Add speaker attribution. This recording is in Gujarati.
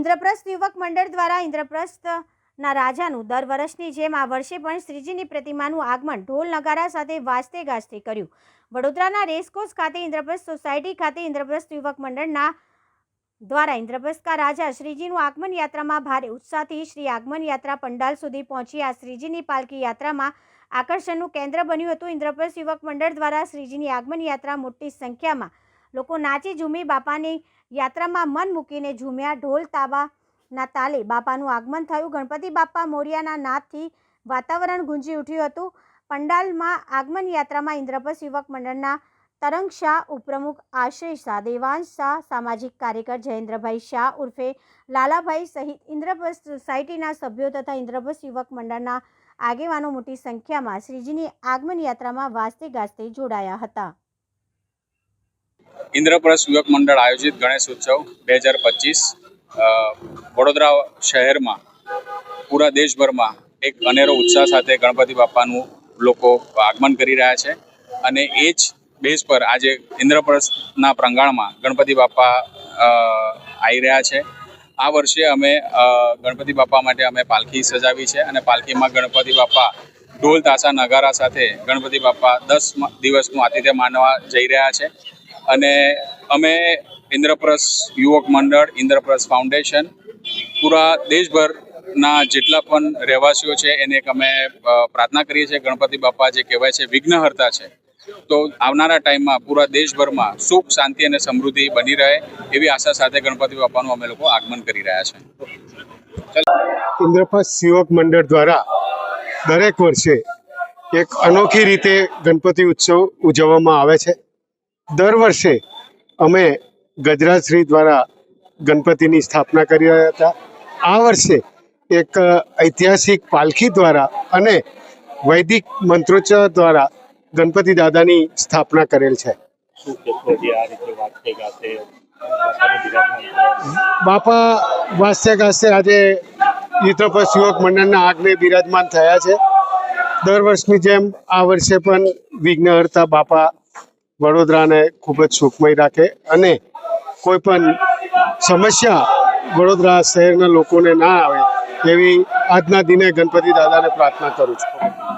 Speaker 1: ઇન્દ્રપ્રસ્થ યુવક મંડળ દ્વારા ઇન્દ્રપ્રસ્થના રાજાનું દર વર્ષની જેમ આ વર્ષે પણ શ્રીજીની પ્રતિમાનું આગમન ઢોલ નગારા સાથે વાજતે ગાજતે કર્યું। વડોદરાના રેસકોર્સ ખાતે ઇન્દ્રપ્રસ્થ સોસાયટી ખાતે ઇન્દ્રપ્રસ્થ યુવક મંડળના દ્વારા ઇન્દ્રપ્રસ્થ કા રાજા શ્રીજીનું આગમન યાત્રામાં ભારે ઉત્સાહથી શ્રી આગમન યાત્રા પંડાલ સુધી પહોંચી આ શ્રીજીની પાલકી યાત્રામાં આકર્ષણનું કેન્દ્ર બન્યું હતું। ઇન્દ્રપ્રસ્થ યુવક મંડળ દ્વારા શ્રીજીની આગમન યાત્રા મોટી સંખ્યામાં લોકો નાચી ઝૂમી બાપાની યાત્રામાં મન મૂકીને ઝૂમ્યા। ઢોલ તાબાના તાલે બાપાનું આગમન થયું। ગણપતિ બાપા મોરિયાના નાદથી વાતાવરણ ગુંજી ઉઠ્યું હતું। પંડાલમાં આગમન યાત્રામાં ઇન્દ્રપ્રસ્થ યુવક મંડળના તરંગ શાહ, ઉપપ્રમુખ આશિષ શાહ, દેવાંશ શાહ, સામાજિક કાર્યકર જયેન્દ્રભાઈ શાહ ઉર્ફે લાલાભાઈ સહિત ઇન્દ્રપ્રસ્થ સોસાયટીના સભ્યો તથા ઇન્દ્રપ્રસ્થ યુવક મંડળના આગેવાનો મોટી સંખ્યામાં શ્રીજીની આગમન યાત્રામાં વાજતે ગાજતે જોડાયા હતા।
Speaker 2: ઇન્દ્રપ્રસ્થ યુવક મંડળ આયોજિત ગણેશ ઉત્સવ 2025 વડોદરા શહેરમાં પૂરા દેશભરમાં એક અનેરો ઉત્સાહ સાથે ગણપતિ બાપાનું લોકો આગમન કરી રહ્યા છે અને એ જ બેઝ પર આજે ઇન્દ્રપ્રસ્થના પ્રાંગણમાં ગણપતિ બાપા આવી રહ્યા છે। આ વર્ષે અમે ગણપતિ બાપા માટે અમે પાલખી સજાવી છે અને પાલખીમાં ગણપતિ બાપા ઢોલ તાશા નગારા સાથે ગણપતિ બાપા 10 દિવસનું આતિથ્ય માનવા જઈ રહ્યા છે અને અમે ઇન્દ્રપ્રસ્થ યુવક મંડળ, ઇન્દ્રપ્રસ્થ ફાઉન્ડેશન પૂરા દેશભરના જેટલા પણ રહેવાસીઓ છે એને એક અમે પ્રાર્થના કરીએ છીએ। ગણપતિ બાપા જે કહેવાય છે વિઘ્નહર્તા છે, તો આવનારા ટાઈમમાં પૂરા દેશભરમાં સુખ, શાંતિ અને સમૃદ્ધિ બની રહે એવી આશા સાથે ગણપતિ બાપાનું અમે લોકો આગમન કરી રહ્યા છે।
Speaker 3: ઇન્દ્રપ્રસ્થ યુવક મંડળ દ્વારા દરેક વર્ષે એક અનોખી રીતે ગણપતિ ઉત્સવ ઉજવવામાં આવે છે। દર વર્ષે અમે ગજરાજશ્રી દ્વારા ગણપતિની સ્થાપના કરી રહ્યા હતા। આ વર્ષે એક ઐતિહાસિક પાલખી દ્વારા અને વૈદિક મંત્રોચ્ચાર દ્વારા ગણપતિ દાદાની સ્થાપના કરેલ છે। બાપા વાજતે ગાજતે આજે ઇન્દ્રપ્રસ્થ યુવક મંડળના આગને બિરાજમાન થયા છે। દર વર્ષની જેમ આ વર્ષે પણ વિઘ્નહર્તા બાપા વડોદરાને ખૂબ જ સુખમય રાખે અને કોઈ પણ સમસ્યા વડોદરા શહેરના લોકોને ના આવે એવી આજના દિને ગણપતિ દાદાને પ્રાર્થના કરું છું।